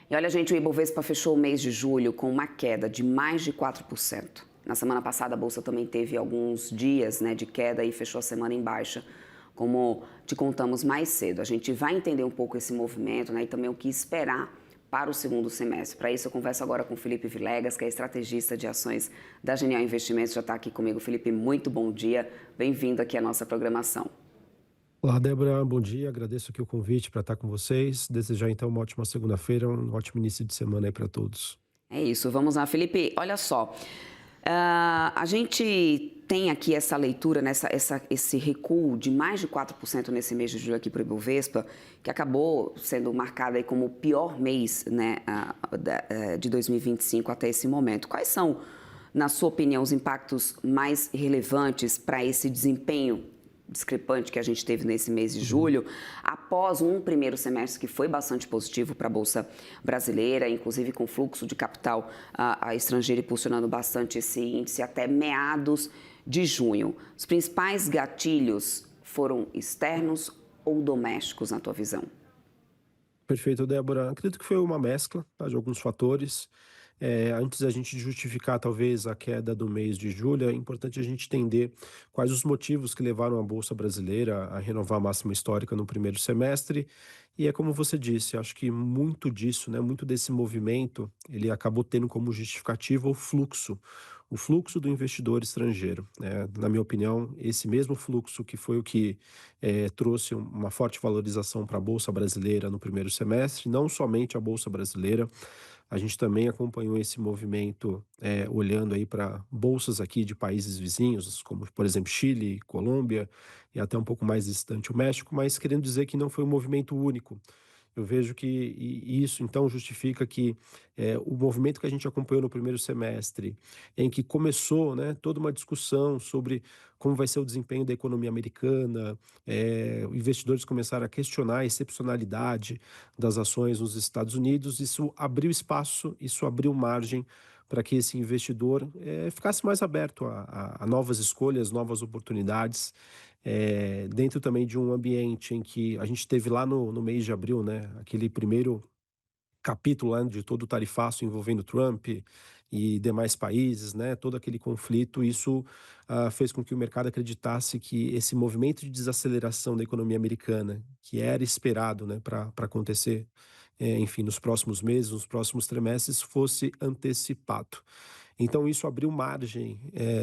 E olha, gente, o Ibovespa fechou o mês de julho com uma queda de mais de 4%. Na semana passada, a Bolsa também teve alguns dias, de queda e fechou a semana em baixa, como te contamos mais cedo. A gente vai entender um pouco esse movimento, e também o que esperar para o segundo semestre. Para isso, eu converso agora com o Felipe Vilegas, que é estrategista de ações da Genial Investimentos. Já está aqui comigo. Felipe, muito bom dia. Bem-vindo aqui à nossa programação. Olá, Débora, bom dia. Agradeço aqui o convite para estar com vocês. Desejar então uma ótima segunda-feira, um ótimo início de semana aí para todos. É isso, vamos lá, Felipe. Olha só, a gente tem aqui essa leitura, esse recuo de mais de 4% nesse mês de julho aqui para o Ibovespa, que acabou sendo marcado aí como o pior mês, de 2025 até esse momento. Quais são, na sua opinião, os impactos mais relevantes para esse desempenho discrepante que a gente teve nesse mês de julho, após um primeiro semestre que foi bastante positivo para a Bolsa Brasileira, inclusive com fluxo de capital estrangeiro impulsionando bastante esse índice até meados de junho. Os principais gatilhos foram externos ou domésticos, na tua visão? Perfeito, Débora. Acredito que foi uma mescla, tá, de alguns fatores. Antes da gente justificar talvez a queda do mês de julho, é importante a gente entender quais os motivos que levaram a Bolsa Brasileira a renovar a máxima histórica no primeiro semestre. E é como você disse, acho que muito disso, né, muito desse movimento, ele acabou tendo como justificativa o fluxo do investidor estrangeiro, né? Na minha opinião, esse mesmo fluxo que foi o que trouxe uma forte valorização para a Bolsa Brasileira no primeiro semestre, não somente a Bolsa Brasileira, a gente também acompanhou esse movimento olhando aí para bolsas aqui de países vizinhos, como por exemplo Chile, Colômbia e até um pouco mais distante o México, mas querendo dizer que não foi um movimento único. Eu vejo que isso então justifica que o movimento que a gente acompanhou no primeiro semestre, em que começou, né, toda uma discussão sobre como vai ser o desempenho da economia americana, investidores começaram a questionar a excepcionalidade das ações nos Estados Unidos, isso abriu espaço, isso abriu margem para que esse investidor ficasse mais aberto a novas escolhas, novas oportunidades, dentro também de um ambiente em que a gente teve lá no mês de abril, né, aquele primeiro capítulo lá de todo o tarifaço envolvendo Trump e demais países, né, todo aquele conflito, isso fez com que o mercado acreditasse que esse movimento de desaceleração da economia americana, que era esperado, né, para acontecer, enfim, nos próximos meses, nos próximos trimestres, fosse antecipado. Então, isso abriu margem,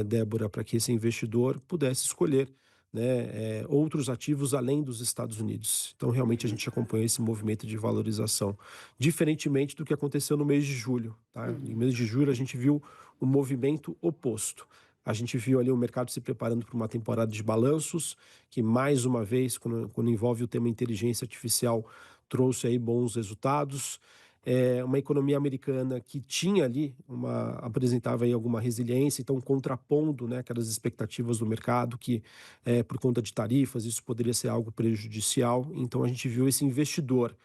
Débora, para que esse investidor pudesse escolher, né, outros ativos além dos Estados Unidos. Então, realmente, a gente acompanha esse movimento de valorização, diferentemente do que aconteceu no mês de julho. Tá? No mês de julho, a gente viu o movimento oposto. A gente viu ali o mercado se preparando para uma temporada de balanços, que mais uma vez, quando envolve o tema inteligência artificial, trouxe aí bons resultados. Uma economia americana que tinha ali apresentava aí alguma resiliência, então contrapondo, né, aquelas expectativas do mercado que por conta de tarifas isso poderia ser algo prejudicial. Então a gente viu esse investidor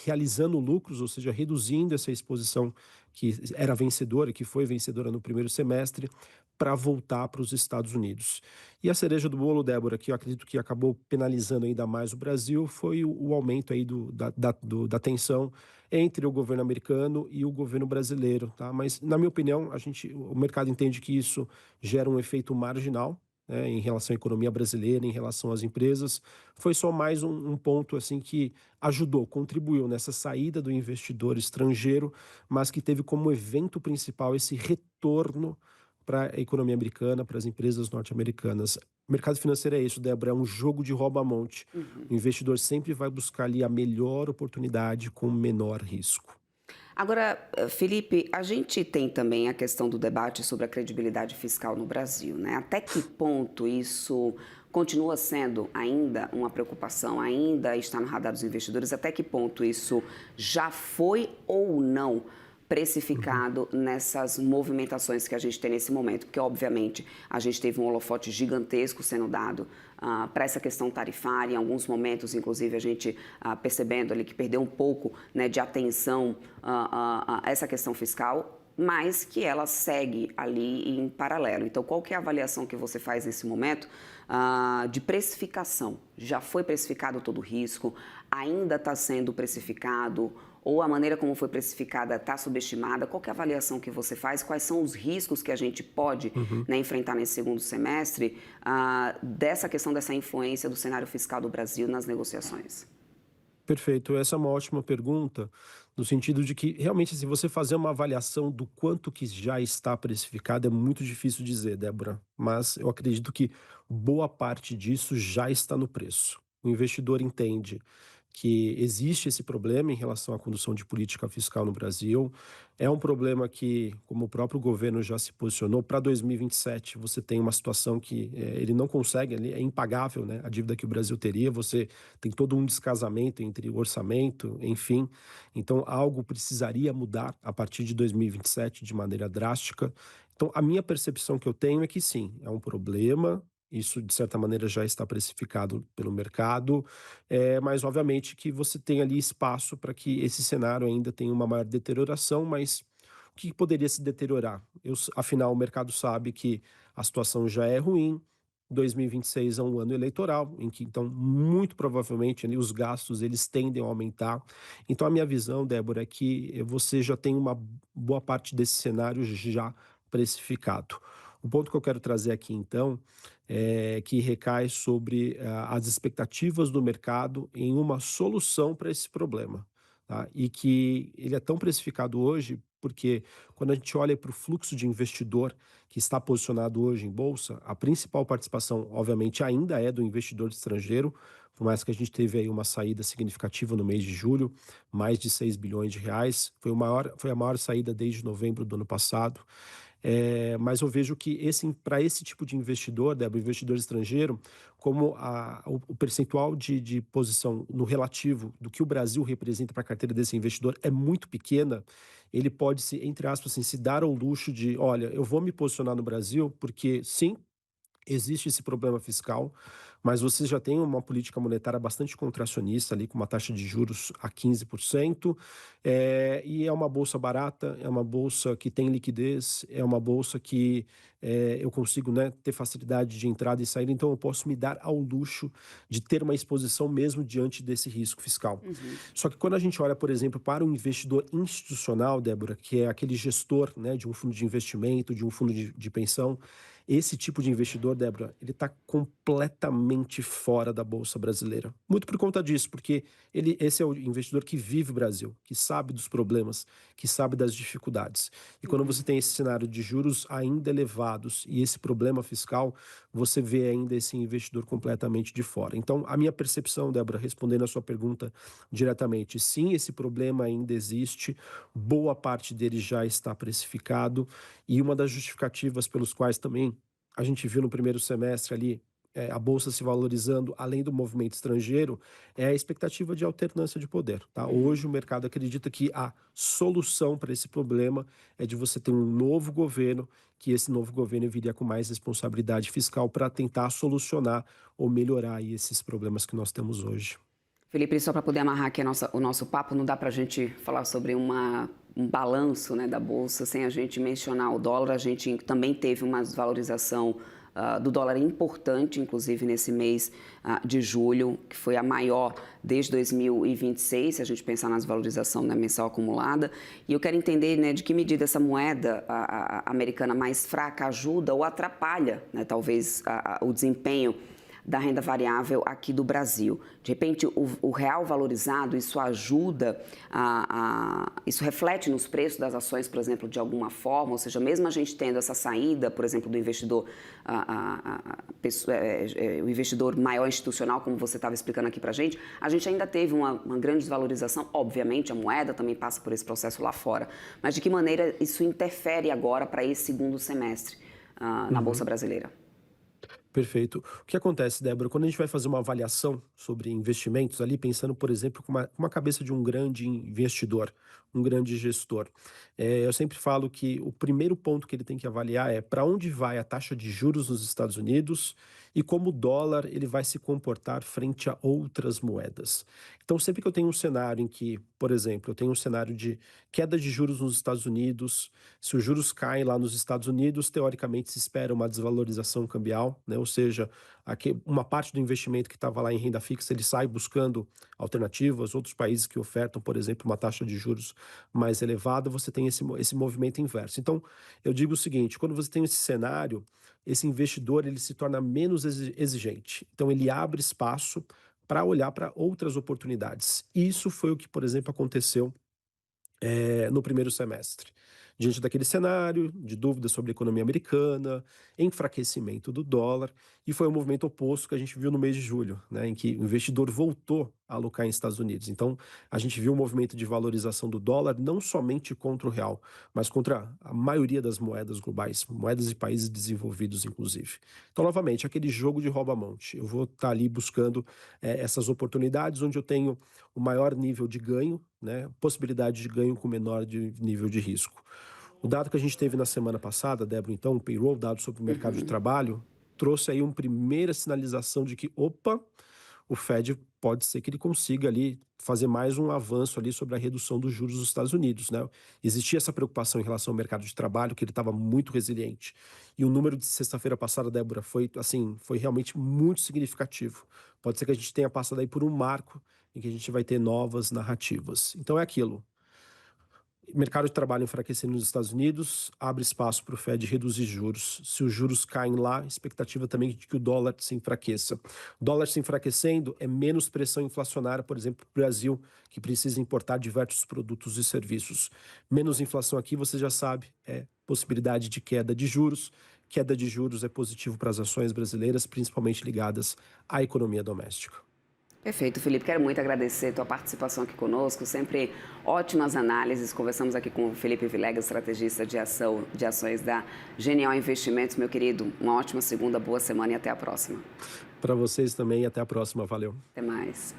realizando lucros, ou seja, reduzindo essa exposição que era vencedora, que foi vencedora no primeiro semestre, para voltar para os Estados Unidos. E a cereja do bolo, Débora, que eu acredito que acabou penalizando ainda mais o Brasil, foi o aumento aí da tensão entre o governo americano e o governo brasileiro, tá? Mas, na minha opinião, o mercado entende que isso gera um efeito marginal, né, em relação à economia brasileira, em relação às empresas. Foi só mais um ponto assim que ajudou, contribuiu nessa saída do investidor estrangeiro, mas que teve como evento principal esse retorno para a economia americana, para as empresas norte-americanas. O mercado financeiro é isso, Débora, é um jogo de rouba-monte. O investidor sempre vai buscar ali a melhor oportunidade com o menor risco. Agora, Felipe, a gente tem também a questão do debate sobre a credibilidade fiscal no Brasil, né? Até que ponto isso continua sendo ainda uma preocupação, ainda está no radar dos investidores? Até que ponto isso já foi ou não precificado nessas movimentações que a gente tem nesse momento? Porque, obviamente, a gente teve um holofote gigantesco sendo dado para essa questão tarifária, em alguns momentos, inclusive, a gente percebendo ali que perdeu um pouco, né, de atenção a essa questão fiscal, mas que ela segue ali em paralelo. Então, qual que é a avaliação que você faz nesse momento de precificação? Já foi precificado todo o risco? Ainda está sendo precificado? ou a maneira como foi precificada está subestimada? Qual que é a avaliação que você faz? Quais são os riscos que a gente pode, Uhum. né, enfrentar nesse segundo semestre dessa questão dessa influência do cenário fiscal do Brasil nas negociações? Perfeito, essa é uma ótima pergunta, no sentido de que realmente se você fazer uma avaliação do quanto que já está precificado é muito difícil dizer, Débora, mas eu acredito que boa parte disso já está no preço. O investidor entende que existe esse problema em relação à condução de política fiscal no Brasil. É um problema que, como o próprio governo já se posicionou, para 2027 você tem uma situação que ele não consegue, é impagável, né, a dívida que o Brasil teria, você tem todo um descasamento entre o orçamento, enfim. Então, algo precisaria mudar a partir de 2027 de maneira drástica. Então, a minha percepção que eu tenho é que sim, é um problema. Isso, de certa maneira, já está precificado pelo mercado, mas obviamente que você tem ali espaço para que esse cenário ainda tenha uma maior deterioração, mas o que poderia se deteriorar? Afinal, o mercado sabe que a situação já é ruim, 2026 é um ano eleitoral, em que então muito provavelmente ali, os gastos eles tendem a aumentar. Então a minha visão, Débora, é que você já tem uma boa parte desse cenário já precificado. O ponto que eu quero trazer aqui então é que recai sobre as expectativas do mercado em uma solução para esse problema. Tá? E que ele é tão precificado hoje porque quando a gente olha para o fluxo de investidor que está posicionado hoje em bolsa, a principal participação, obviamente, ainda é do investidor estrangeiro, por mais que a gente teve aí uma saída significativa no mês de julho, mais de 6 bilhões de reais, foi a maior saída desde novembro do ano passado. Mas eu vejo que para esse tipo de investidor, Débora, investidor estrangeiro, como o percentual de posição no relativo do que o Brasil representa para a carteira desse investidor é muito pequena, ele pode se, entre aspas, assim, se dar ao luxo de, olha, eu vou me posicionar no Brasil porque sim, existe esse problema fiscal, mas você já tem uma política monetária bastante contracionista ali, com uma taxa de juros a 15%, e é uma bolsa barata, é uma bolsa que tem liquidez, é uma bolsa que eu consigo, né, ter facilidade de entrada e saída, então eu posso me dar ao luxo de ter uma exposição mesmo diante desse risco fiscal. Uhum. Só que quando a gente olha, por exemplo, para um investidor institucional, Débora, que é aquele gestor, né, de um fundo de investimento, de um fundo de pensão, esse tipo de investidor, Débora, ele está completamente fora da Bolsa Brasileira. Muito por conta disso, porque esse é o investidor que vive o Brasil, que sabe dos problemas, que sabe das dificuldades. E quando Uhum. você tem esse cenário de juros ainda elevados e esse problema fiscal, você vê ainda esse investidor completamente de fora. Então, a minha percepção, Débora, respondendo a sua pergunta diretamente, sim, esse problema ainda existe, boa parte dele já está precificado, e uma das justificativas pelos quais também a gente viu no primeiro semestre ali a bolsa se valorizando, além do movimento estrangeiro, é a expectativa de alternância de poder. Tá? Uhum. Hoje o mercado acredita que a solução para esse problema é de você ter um novo governo, que esse novo governo viria com mais responsabilidade fiscal para tentar solucionar ou melhorar aí esses problemas que nós temos hoje. Felipe, só para poder amarrar aqui o nosso papo, não dá para a gente falar sobre um balanço, né, da Bolsa sem a gente mencionar o dólar. A gente também teve uma desvalorização do dólar importante, inclusive nesse mês de julho, que foi a maior desde 2026, se a gente pensar na desvalorização, né, mensal acumulada. E eu quero entender, né, de que medida essa moeda americana mais fraca ajuda ou atrapalha, né, talvez o desempenho da renda variável aqui do Brasil. De repente, o real valorizado, isso ajuda, isso reflete nos preços das ações, por exemplo, de alguma forma, ou seja, mesmo a gente tendo essa saída, por exemplo, do investidor, o investidor maior institucional, como você estava explicando aqui para a gente ainda teve uma grande desvalorização, obviamente a moeda também passa por esse processo lá fora, mas de que maneira isso interfere agora para esse segundo semestre na Bolsa Uhum. Brasileira? Perfeito. O que acontece, Débora, quando a gente vai fazer uma avaliação sobre investimentos ali, pensando, por exemplo, com uma cabeça de um grande investidor, um grande gestor, eu sempre falo que o primeiro ponto que ele tem que avaliar é para onde vai a taxa de juros nos Estados Unidos e como o dólar ele vai se comportar frente a outras moedas. Então, sempre que eu tenho um cenário em que, por exemplo, eu tenho um cenário de queda de juros nos Estados Unidos, se os juros caem lá nos Estados Unidos, teoricamente se espera uma desvalorização cambial, né? Ou seja, uma parte do investimento que estava lá em renda fixa, ele sai buscando alternativas, outros países que ofertam, por exemplo, uma taxa de juros mais elevada, você tem esse movimento inverso. Então, eu digo o seguinte, quando você tem esse cenário, esse investidor ele se torna menos exigente. Então, ele abre espaço para olhar para outras oportunidades. Isso foi o que, por exemplo, aconteceu no primeiro semestre. Diante daquele cenário de dúvidas sobre a economia americana, enfraquecimento do dólar, e foi o movimento oposto que a gente viu no mês de julho, né, em que o investidor voltou a alocar em Estados Unidos. Então, a gente viu um movimento de valorização do dólar não somente contra o real, mas contra a maioria das moedas globais, moedas de países desenvolvidos, inclusive. Então, novamente, aquele jogo de rouba-monte. Eu vou estar ali buscando essas oportunidades onde eu tenho o maior nível de ganho, né, possibilidade de ganho com menor nível de risco. O dado que a gente teve na semana passada, Débora, então, o payroll, dado sobre o mercado de trabalho, trouxe aí uma primeira sinalização de que, opa, o Fed pode ser que ele consiga ali fazer mais um avanço ali sobre a redução dos juros dos Estados Unidos, né? Existia essa preocupação em relação ao mercado de trabalho, que ele estava muito resiliente. E o número de sexta-feira passada, Débora, foi assim, foi realmente muito significativo. Pode ser que a gente tenha passado aí por um marco em que a gente vai ter novas narrativas. Então é aquilo. Mercado de trabalho enfraquecendo nos Estados Unidos, abre espaço para o Fed reduzir juros. Se os juros caem lá, expectativa também de que o dólar se enfraqueça. O dólar se enfraquecendo é menos pressão inflacionária, por exemplo, para o Brasil, que precisa importar diversos produtos e serviços. Menos inflação aqui, você já sabe, é possibilidade de queda de juros. Queda de juros é positivo para as ações brasileiras, principalmente ligadas à economia doméstica. Perfeito, Felipe. Quero muito agradecer a tua participação aqui conosco. Sempre ótimas análises. Conversamos aqui com o Felipe Vilegas, estrategista de ações da Genial Investimentos. Meu querido, uma ótima segunda, boa semana e até a próxima. Para vocês também, até a próxima. Valeu. Até mais.